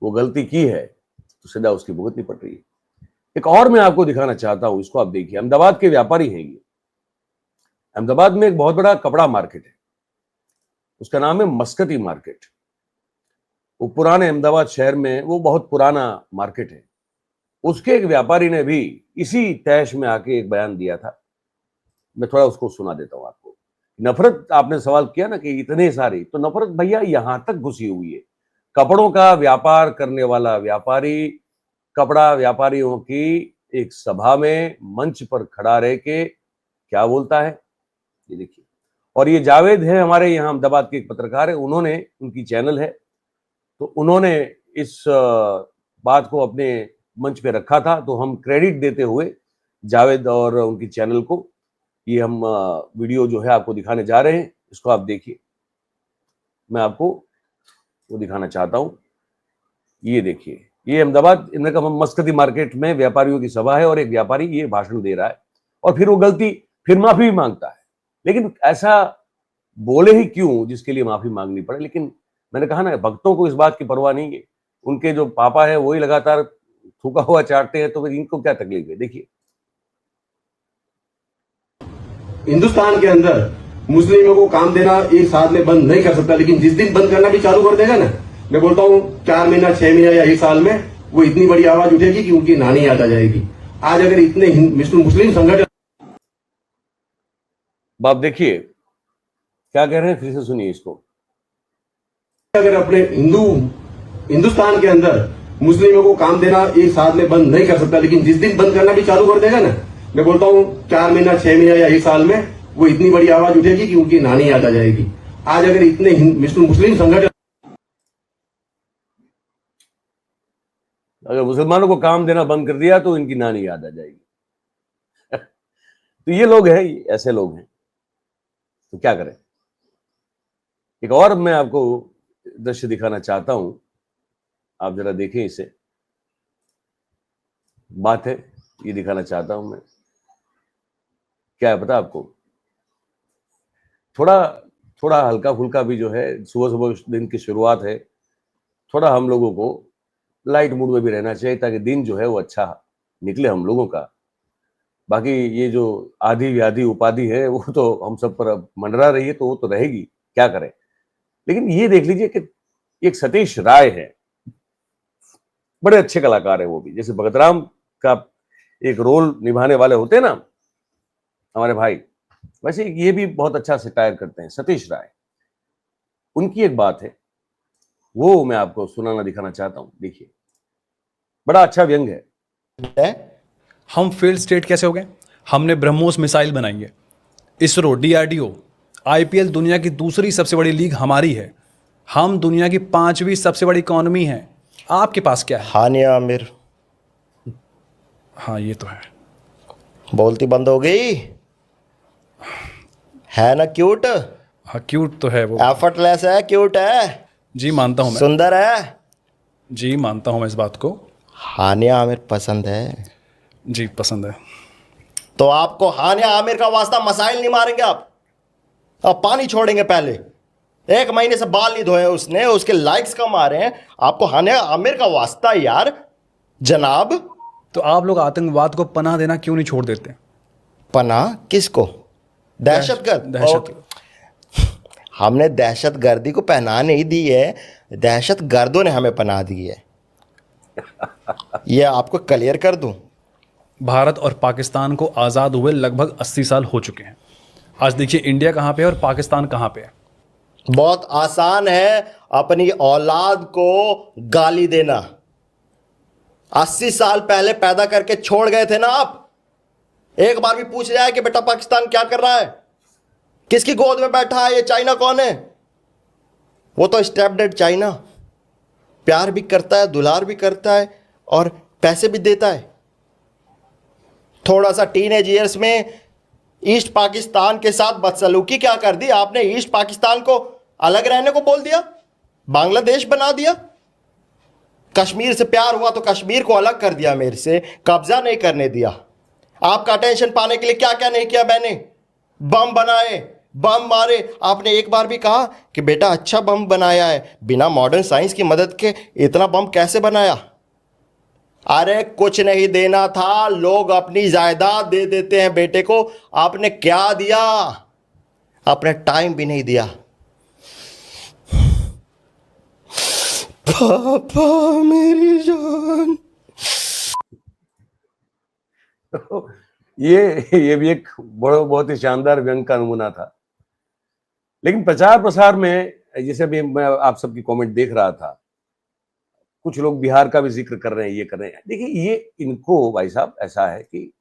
वो गलती की है तो सदा उसकी भुगतनी पड़ रही है। एक और मैं आपको दिखाना चाहता हूं, इसको आप देखिए। अहमदाबाद के व्यापारी हैं ये। अहमदाबाद में एक बहुत बड़ा कपड़ा मार्केट है, उसका नाम है मस्कती मार्केट। वो पुराने अहमदाबाद शहर में वो बहुत पुराना मार्केट है। उसके एक व्यापारी ने भी इसी तैश में आके एक बयान दिया था। मैं थोड़ा उसको सुना देता हूं आपको। नफरत, आपने सवाल किया ना कि इतने सारी, तो नफरत भैया यहां तक घुसी हुई है। कपड़ों का व्यापार करने वाला व्यापारी कपड़ा व्यापारियों की एक सभा में मंच पर खड़ा रह के क्या बोलता है ये देखिए। और ये जावेद है, हमारे यहाँ अहमदाबाद के एक पत्रकार है, उन्होंने, उनकी चैनल है, तो उन्होंने इस बात को अपने मंच पे रखा था, तो हम क्रेडिट देते हुए जावेद और उनकी चैनल को ये हम वीडियो जो है आपको दिखाने जा रहे हैं। इसको आप देखिए, मैं आपको वो दिखाना चाहता हूं। ये देखिए, ये अहमदाबाद इनका मस्कती मार्केट में व्यापारियों की सभा है और एक व्यापारी ये भाषण दे रहा है और फिर वो गलती, फिर माफी भी मांगता है। लेकिन ऐसा बोले ही क्यों जिसके लिए माफी मांगनी पड़े। लेकिन मैंने कहा ना, भक्तों को इस बात की परवाह नहीं है, उनके जो पापा है वही लगातार थूका हुआ चाटते हैं, तो फिर इनको क्या तकलीफ है। देखिए, हिंदुस्तान के अंदर मुस्लिमों को काम देना एक साथ में बंद नहीं कर सकता, लेकिन जिस दिन बंद करना भी चालू कर देगा ना, मैं बोलता हूं 4 महीना, 6 महीना या 1 साल में वो इतनी बड़ी आवाज उठेगी कि उनकी नानी याद आ जाएगी। आज अगर इतने मुस्लिम संगठन, बाप देखिए क्या कह रहे हैं, फिर से सुनिए इसको। अगर अपने हिंदुस्तान के अंदर मुस्लिमों को काम देना एक साथ में बंद नहीं कर सकता, लेकिन जिस दिन बंद करना भी चालू कर देगा ना, मैं बोलता हूं 4 महीना, 6 महीना या 1 साल में वो इतनी बड़ी आवाज उठेगी कि उनकी नानी याद आ जाएगी। आज अगर इतने मुस्लिम संगठन, अगर मुसलमानों को काम देना बंद कर दिया तो इनकी नानी याद आ जाएगी। तो ये लोग हैं, ऐसे लोग हैं, तो क्या करें। एक और मैं आपको दृश्य दिखाना चाहता हूं, आप जरा देखें इसे। बात है, ये दिखाना चाहता हूं मैं। क्या है पता आपको, थोड़ा हल्का फुल्का भी जो है, सुबह सुबह दिन की शुरुआत है, थोड़ा हम लोगों को लाइट मूड में भी रहना चाहिए ताकि दिन जो है वो अच्छा निकले हम लोगों का। बाकी ये जो आधी व्याधि उपाधि है वो तो हम सब पर मंडरा रही है, तो वो तो रहेगी, क्या करें। लेकिन ये देख लीजिए कि एक सतीश राय है, बड़े अच्छे कलाकार है वो भी, जैसे भगत राम का एक रोल निभाने वाले होते हैं ना हमारे भाई, वैसे ये भी बहुत अच्छा सटायर करते हैं, सतीश राय। उनकी एक बात है, वो मैं आपको सुनाना दिखाना चाहता हूं, देखिए। बड़ा अच्छा व्यंग है। हम फेल्ड स्टेट कैसे हो गए? हमने ब्रह्मोस मिसाइल बनाई है, इसरो, DRDO, IPL दुनिया की दूसरी सबसे बड़ी लीग हमारी है, हम दुनिया की 5वीं सबसे बड़ी इकोनॉमी है। आपके पास क्या है? हानिया आमिर। हाँ ये तो है। बोलती बंद हो गई है ना, क्यूट। हाँ क्यूट तो है वो, एफर्टलेस है, क्यूट है जी, मानता हूं मैं। सुंदर है जी, मानता हूं मैं इस बात को। हानिया आमिर पसंद है जी, पसंद है। तो आपको हानिया आमिर का वास्ता मसाइल नहीं मारेंगे आप, अब पानी छोड़ेंगे। पहले 1 महीने से बाल नहीं धोए उसने, उसके लाइक्स कम आ रहे हैं, आपको हानिया आमिर का वास्ता यार जनाब। तो आप लोग आतंकवाद को पनाह देना क्यों नहीं छोड़ देते? पनाह किसको? दहशतगर्द। हमने दहशतगर्दी को पनाह नहीं दी है, दहशतगर्दों ने हमें पनाह दी है। यह आपको क्लियर कर दूं। भारत और पाकिस्तान को आज़ाद हुए लगभग 80 साल हो चुके हैं। आज देखिए इंडिया कहाँ पे है और पाकिस्तान कहाँ पे है। बहुत आसान है अपनी औलाद को गाली देना। 80 साल पहले पैदा करके छोड़ गए थे ना आप। एक बार भी पूछ रहा है कि बेटा पाकिस्तान क्या कर रहा है, किसकी गोद में बैठा है, ये चाइना कौन है? वो तो स्टेपडेड चाइना, प्यार भी करता है, दुलार भी करता है और पैसे भी देता है। थोड़ा सा टीनेज ईयर्स में ईस्ट पाकिस्तान के साथ बदसलूकी क्या कर दी आपने? ईस्ट पाकिस्तान को अलग रहने को बोल दिया, बांग्लादेश बना दिया। कश्मीर से प्यार हुआ तो कश्मीर को अलग कर दिया, मेरे से कब्जा नहीं करने दिया। आपका अटेंशन पाने के लिए क्या क्या नहीं किया मैंने? बम बनाए, बम मारे। आपने एक बार भी कहा कि बेटा अच्छा बम बनाया है, बिना मॉडर्न साइंस की मदद के इतना बम कैसे बनाया? अरे कुछ नहीं देना था, लोग अपनी जायदाद दे देते हैं बेटे को। आपने क्या दिया? आपने टाइम भी नहीं दिया। पापा मेरी जान। ये भी एक बहुत ही शानदार व्यंग का नमूना था। लेकिन प्रचार प्रसार में, जैसे भी मैं आप सबकी कमेंट देख रहा था, कुछ लोग बिहार का भी जिक्र कर रहे हैं, ये कर रहे हैं। देखिए ये इनको भाई साहब ऐसा है कि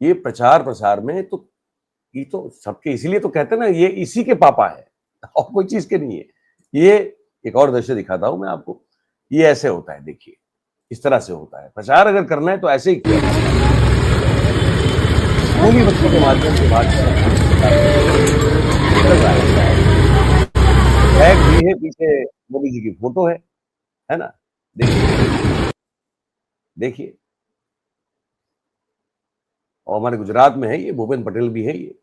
ये प्रचार प्रसार में तो ये तो सबके, इसीलिए तो कहते हैं ना, ये इसी के पापा है और कोई चीज के नहीं है। ये एक और दृश्य दिखाता हूं मैं आपको। ये ऐसे होता है, देखिए इस तरह से होता है। प्रचार अगर करना है तो ऐसे ही किया जाता है। स्कूली बच्चों के माध्यम से बात बैग भी है, पीछे मोदी जी की फोटो है ना। देखिए देखिए, और हमारे गुजरात में है ये, भूपेंद्र पटेल भी है ये।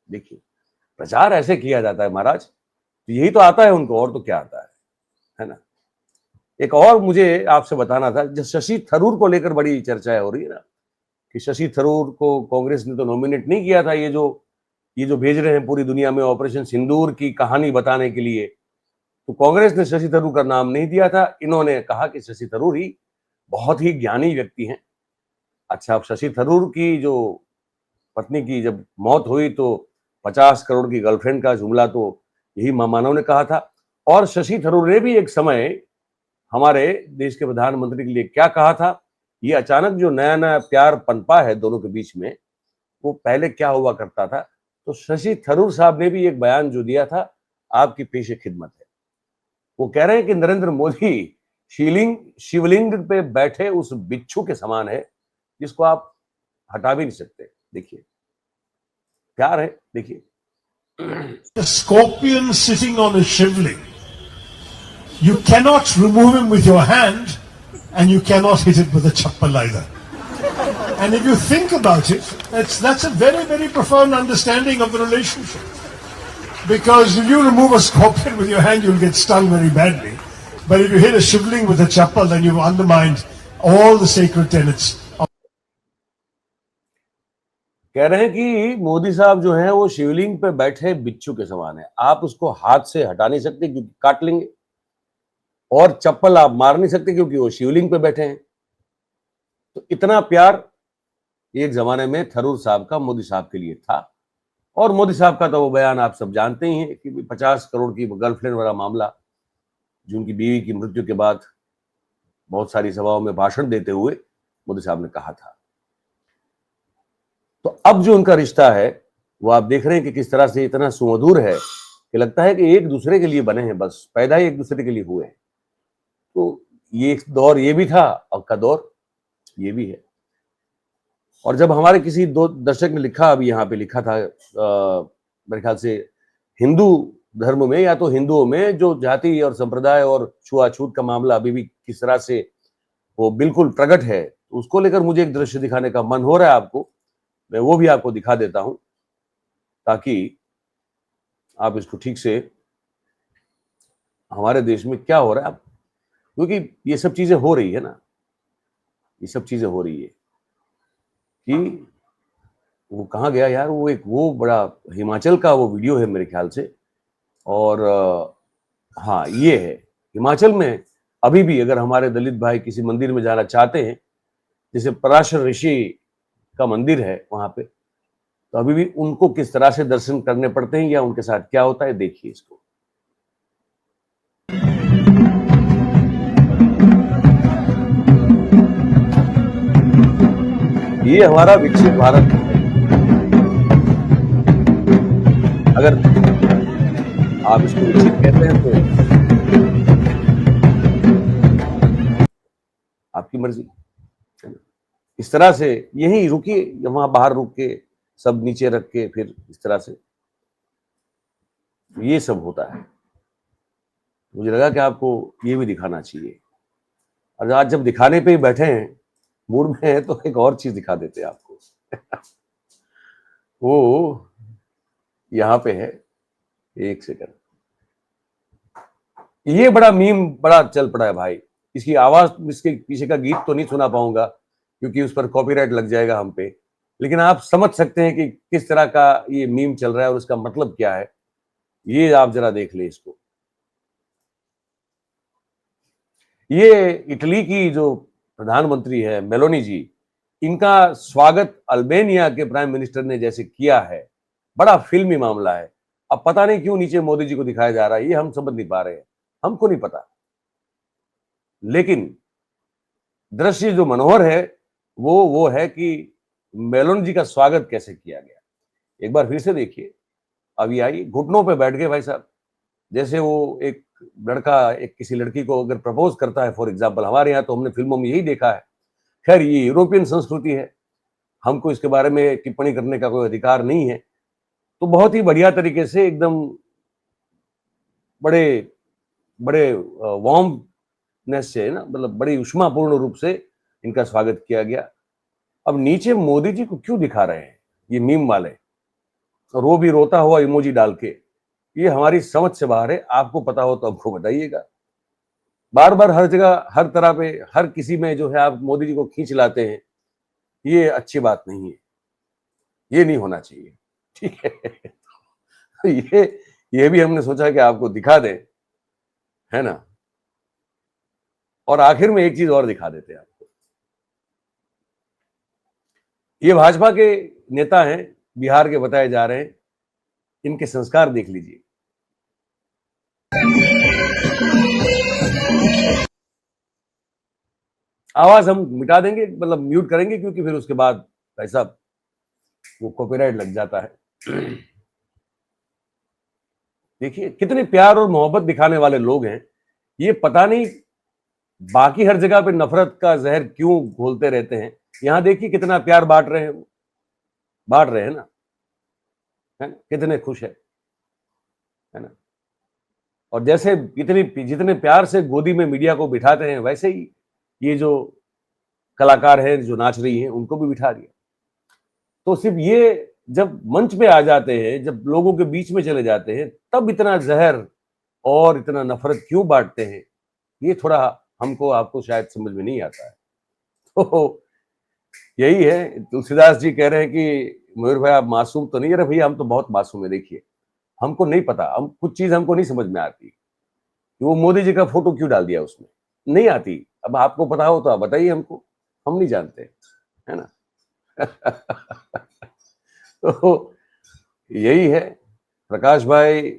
देखिए प्रचार ऐसे किया जाता है महाराज, तो यही तो आता है उनको, और तो क्या आता है ना। एक और मुझे आपसे बताना था, जो शशि थरूर को लेकर बड़ी चर्चाएं हो रही है ना, कि शशि थरूर को कांग्रेस ने तो नॉमिनेट नहीं किया था। ये जो भेज रहे हैं पूरी दुनिया में ऑपरेशन सिंदूर की कहानी बताने के लिए, तो कांग्रेस ने शशि थरूर का नाम नहीं दिया था। इन्होंने कहा कि शशि थरूर ही बहुत ही ज्ञानी व्यक्ति हैं। अच्छा, अब शशि थरूर की जो पत्नी की जब मौत हुई तो 50 करोड़ की गर्लफ्रेंड का जुमला तो यही मानव ने कहा था। और शशि थरूर ने भी एक समय हमारे देश के प्रधानमंत्री के लिए क्या कहा था, ये अचानक जो नया नया प्यार पनपा है दोनों के बीच में, वो पहले क्या हुआ करता था। तो शशि थरूर साहब ने भी एक बयान जो दिया था, आपकी पेशे खिदमत है। वो कह रहे हैं कि नरेंद्र मोदी शिवलिंग पे बैठे उस बिच्छू के समान है जिसको आप हटा भी नहीं सकते। देखिए प्यार है, देखिए। A scorpion sitting on a shivling. You cannot remove him with your hand, and you cannot hit it with a chappal either. And if you think about it, that's a very, very profound understanding of the relationship. Because if you remove a scorpion with your hand, you'll get stung very badly. But if you hit a shivling with a chappal, then you've undermined all the sacred tenets. कह रहे हैं कि मोदी साहब जो हैं वो शिवलिंग पे बैठे बिच्छू के समान है। आप उसको हाथ से हटा नहीं सकते क्योंकि काट लेंगे, और चप्पल आप मार नहीं सकते क्योंकि वो शिवलिंग पे बैठे हैं। तो इतना प्यार एक जमाने में थरूर साहब का मोदी साहब के लिए था। और मोदी साहब का तो वो बयान आप सब जानते ही हैं कि 50 करोड़ की गर्लफ्रेंड वाला मामला, जो उनकी बीवी की मृत्यु के बाद बहुत सारी सभाओं में भाषण देते हुए मोदी साहब ने कहा था। तो अब जो उनका रिश्ता है वो आप देख रहे हैं कि किस तरह से इतना सुमधुर है कि लगता है कि एक दूसरे के लिए बने हैं, बस पैदा ही एक दूसरे के लिए हुए हैं। तो ये एक दौर ये भी था, अब का दौर ये भी है। और जब हमारे किसी दो दर्शक ने लिखा, अभी यहाँ पे लिखा था मेरे ख्याल से, हिंदू धर्म में या तो हिंदुओं में जो जाति और संप्रदाय और छुआछूत का मामला अभी भी किस तरह से वो बिल्कुल प्रकट है, तो उसको लेकर मुझे एक दृश्य दिखाने का मन हो रहा है आपको। मैं वो भी आपको दिखा देता हूं ताकि आप इसको ठीक से, हमारे देश में क्या हो रहा है, क्योंकि ये सब चीजें हो रही है ना, ये सब चीजें हो रही है कि वो कहाँ गया यार, वो बड़ा हिमाचल का वो वीडियो है मेरे ख्याल से। और हाँ, ये है हिमाचल में। अभी भी अगर हमारे दलित भाई किसी मंदिर में जाना चाहते हैं, जैसे पराशर ऋषि का मंदिर है वहां पे, तो अभी भी उनको किस तरह से दर्शन करने पड़ते हैं या उनके साथ क्या होता है, देखिए इसको। ये हमारा विकसित भारत है। अगर आप इसको विकसित कहते हैं तो आपकी मर्जी। इस तरह से यहीं रुकिए, वहां बाहर रुक के सब नीचे रख के, फिर इस तरह से ये सब होता है। मुझे लगा कि आपको ये भी दिखाना चाहिए। और आज जब दिखाने पे ही बैठे हैं, मूड में है, तो एक और चीज दिखा देते हैं आपको। वो यहाँ पे है, एक सेकंड। ये बड़ा मीम बड़ा चल पड़ा है भाई। इसकी आवाज, इसके पीछे का गीत तो नहीं सुना पाऊंगा क्योंकि उस पर कॉपीराइट लग जाएगा हम पे, लेकिन आप समझ सकते हैं कि किस तरह का ये मीम चल रहा है और उसका मतलब क्या है। ये आप जरा देख ले इसको। ये इटली की जो प्रधानमंत्री है मेलोनी जी, इनका स्वागत अल्बेनिया के प्राइम मिनिस्टर ने जैसे किया है, बड़ा फिल्मी मामला है। अब पता नहीं क्यों नीचे मोदी जी को दिखाया जा रहा है, ये हम समझ नहीं पा रहे हैं, हमको नहीं पता। लेकिन दृश्य जो मनोहर है वो है कि मेलोनी जी का स्वागत कैसे किया गया। एक बार फिर से देखिए, अभी आई घुटनों पे बैठ गए भाई साहब, जैसे वो एक लड़का एक किसी लड़की को अगर प्रपोज करता है फॉर एग्जाम्पल, हमारे यहाँ तो हमने फिल्मों में यही देखा है। खैर ये यूरोपियन संस्कृति है, हमको इसके बारे में टिप्पणी करने का कोई अधिकार नहीं है। तो बहुत ही बढ़िया तरीके से एकदम बड़े बड़े वार्मनेस से ना, मतलब बड़ी उष्मापूर्ण रूप से इनका स्वागत किया गया। अब नीचे मोदी जी को क्यों दिखा रहे हैं ये मीम वाले, और वो भी रोता हुआ इमोजी डाल के, ये हमारी समझ से बाहर है। आपको पता हो तो हमको बताइएगा। बार बार हर जगह हर तरह पे हर किसी में जो है आप मोदी जी को खींच लाते हैं, ये अच्छी बात नहीं है, ये नहीं होना चाहिए, ठीक है। ये भी हमने सोचा कि आपको दिखा दें, है ना। और आखिर में एक चीज और दिखा देते हैं आपको। ये भाजपा के नेता हैं, बिहार के बताए जा रहे हैं, इनके संस्कार देख लीजिए। आवाज हम मिटा देंगे, मतलब म्यूट करेंगे, क्योंकि फिर उसके बाद भाई साहब वो कॉपीराइट लग जाता है। देखिए कितने प्यार और मोहब्बत दिखाने वाले लोग हैं। ये पता नहीं बाकी हर जगह पे नफरत का जहर क्यों घोलते रहते हैं, यहां देखिए कितना प्यार बांट रहे हैं, वो बांट रहे हैं ना, है ना, कितने खुश है ना। और जैसे जितने प्यार से गोदी में मीडिया को बिठाते हैं, वैसे ही ये जो कलाकार हैं जो नाच रही हैं उनको भी बिठा दिया। तो सिर्फ ये जब मंच पे आ जाते हैं, जब लोगों के बीच में चले जाते हैं, तब इतना जहर और इतना नफरत क्यों बांटते हैं, ये थोड़ा हमको आपको शायद समझ में नहीं आता है। तो यही है, तुलसीदास जी कह रहे हैं कि मयूर भाई आप मासूम तो नहीं। अरे भैया हम तो बहुत मासूम है। देखिए हमको नहीं पता, हम कुछ चीज हमको नहीं समझ में आती कि वो मोदी जी का फोटो क्यों डाल दिया उसमें, नहीं आती। अब आपको पता हो तो आप बताइए हमको, हम नहीं जानते, है ना। तो यही है। प्रकाश भाई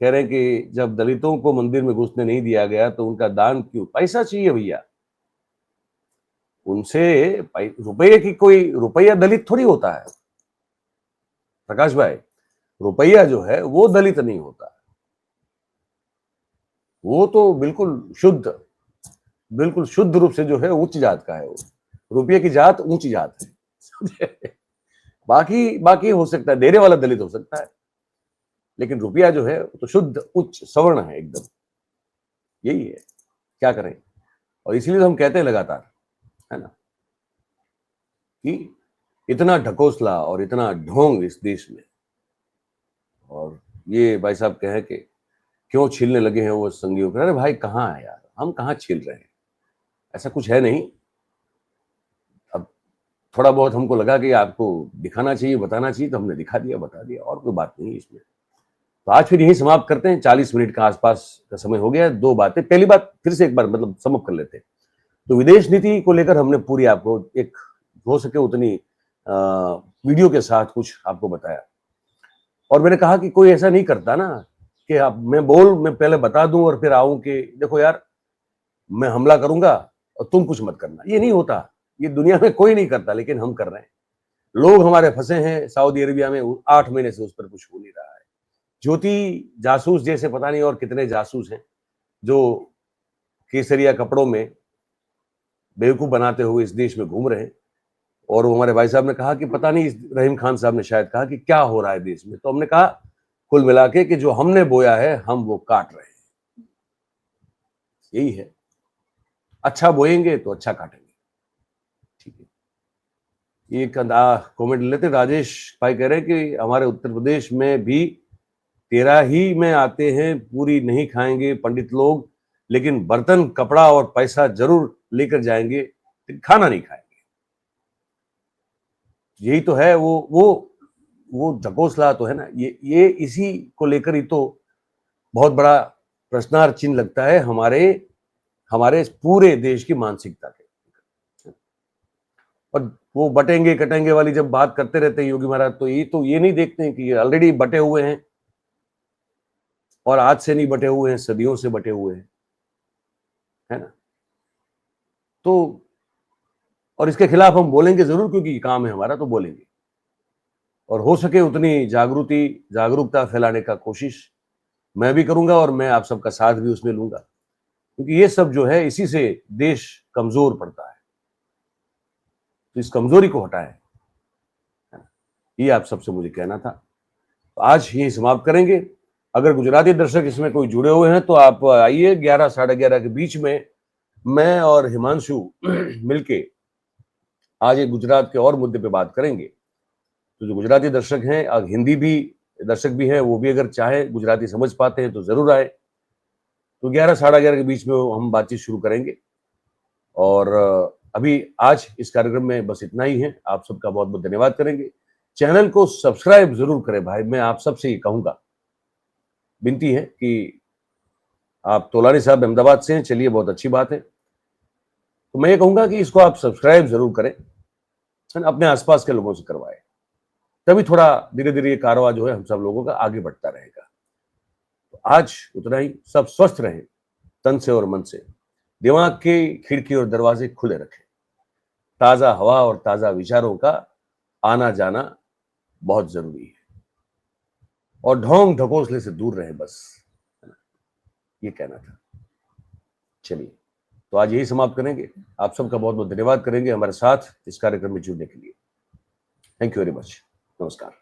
कह रहे हैं कि जब दलितों को मंदिर में घुसने नहीं दिया गया तो उनका दान क्यों, पैसा चाहिए भैया उनसे, रुपये की कोई, रुपया दलित थोड़ी होता है प्रकाश भाई। रुपया जो है वो दलित नहीं होता, वो तो बिल्कुल शुद्ध रूप से जो है उच्च जात का है। वो रुपये की जात ऊंची जात है। बाकी हो सकता है देने वाला दलित हो सकता है, लेकिन रुपया जो है तो शुद्ध उच्च सवर्ण है एकदम। यही है, क्या करें। और इसलिए तो हम कहते हैं लगातार, है ना, कि इतना ढकोसला और इतना ढोंग इस देश में। और ये भाई साहब कहें कि क्यों छीलने लगे हैं वो संगियों पर। अरे भाई कहाँ है यार, हम कहाँ छील रहे हैं, ऐसा कुछ है नहीं। अब थोड़ा बहुत हमको लगा कि आपको दिखाना चाहिए, बताना चाहिए, तो हमने दिखा दिया, बता दिया, और कोई बात नहीं इसमें। तो आज फिर यही समाप्त करते हैं, 40 मिनट का आसपास का समय हो गया है। 2 बातें, पहली बात फिर से एक बार मतलब समाप्त कर लेते हैं। तो विदेश नीति को लेकर हमने पूरी आपको एक हो सके उतनी वीडियो के साथ कुछ आपको बताया। और मैंने कहा कि कोई ऐसा नहीं करता ना कि आप मैं पहले बता दूं और फिर आऊं कि देखो यार मैं हमला करूंगा और तुम कुछ मत करना। ये नहीं होता, ये दुनिया में कोई नहीं करता, लेकिन हम कर रहे हैं। लोग हमारे फंसे हैं सऊदी अरेबिया में, 8 महीने से उस पर कुछ हो नहीं रहा है। ज्योति जासूस जैसे पता नहीं और कितने जासूस हैं जो केसरिया कपड़ों में बेवकूफ बनाते हुए इस देश में घूम रहे हैं। और वो हमारे भाई साहब ने कहा कि पता नहीं, रहीम खान साहब ने शायद कहा कि क्या हो रहा है देश में। तो हमने कहा कुल मिला के कि जो हमने बोया है हम वो काट रहे हैं। यही है, अच्छा बोएंगे तो अच्छा काटेंगे, ठीक है। एक कमेंट लेते, राजेश भाई कह रहे हैं कि हमारे उत्तर प्रदेश में भी 13 ही में आते हैं, पूरी नहीं खाएंगे पंडित लोग, लेकिन बर्तन कपड़ा और पैसा जरूर लेकर जाएंगे, खाना नहीं खाएंगे। यही तो है वो ढकोसला तो है ना। ये इसी को लेकर ही तो बहुत बड़ा प्रश्नार्थ चिन्ह लगता है हमारे पूरे देश की मानसिकता के। और वो बटेंगे कटेंगे वाली जब बात करते रहते हैं योगी महाराज, तो ये नहीं देखते हैं कि ये ऑलरेडी बटे हुए हैं, और आज से नहीं बटे हुए हैं, सदियों से बटे हुए हैं, है ना। तो और इसके खिलाफ हम बोलेंगे जरूर, क्योंकि काम है हमारा, तो बोलेंगे। और हो सके उतनी जागरूकता फैलाने का कोशिश मैं भी करूंगा और मैं आप सबका साथ भी उसमें लूंगा, क्योंकि ये सब जो है इसी से देश कमजोर पड़ता है। तो इस कमजोरी को हटाएं, ये आप सबसे मुझे कहना था। तो आज यही समाप्त करेंगे। अगर गुजराती दर्शक इसमें कोई जुड़े हुए हैं तो आप आइए 11 साढ़े 11 के बीच में मैं और हिमांशु मिलके आज एक गुजरात के और मुद्दे पे बात करेंगे। तो जो गुजराती दर्शक हैं, हिंदी भी दर्शक भी हैं, वो भी अगर चाहे गुजराती समझ पाते हैं तो जरूर आए। तो 11 साढ़े 11 के बीच में हम बातचीत शुरू करेंगे। और अभी आज इस कार्यक्रम में बस इतना ही है। आप सबका बहुत बहुत धन्यवाद करेंगे। चैनल को सब्सक्राइब जरूर करें भाई, मैं आप सबसे ये कहूंगा, विनती है कि आप तोलानी साहब अहमदाबाद से हैं, चलिए बहुत अच्छी बात है। तो मैं ये कहूंगा कि इसको आप सब्सक्राइब जरूर करें, अपने आसपास के लोगों से करवाएं, तभी थोड़ा धीरे धीरे ये कारवां जो है हम सब लोगों का आगे बढ़ता रहेगा। तो आज उतना ही। सब स्वस्थ रहें तन से और मन से। दिमाग की खिड़की और दरवाजे खुले रखें। ताजा हवा और ताजा विचारों का आना जाना बहुत जरूरी है। और ढोंग ढकोसले से दूर रहें, बस ये कहना था। चलिए, तो आज यही समाप्त करेंगे। आप सबका बहुत बहुत धन्यवाद करेंगे हमारे साथ इस कार्यक्रम में जुड़ने के लिए। Thank you very much. नमस्कार।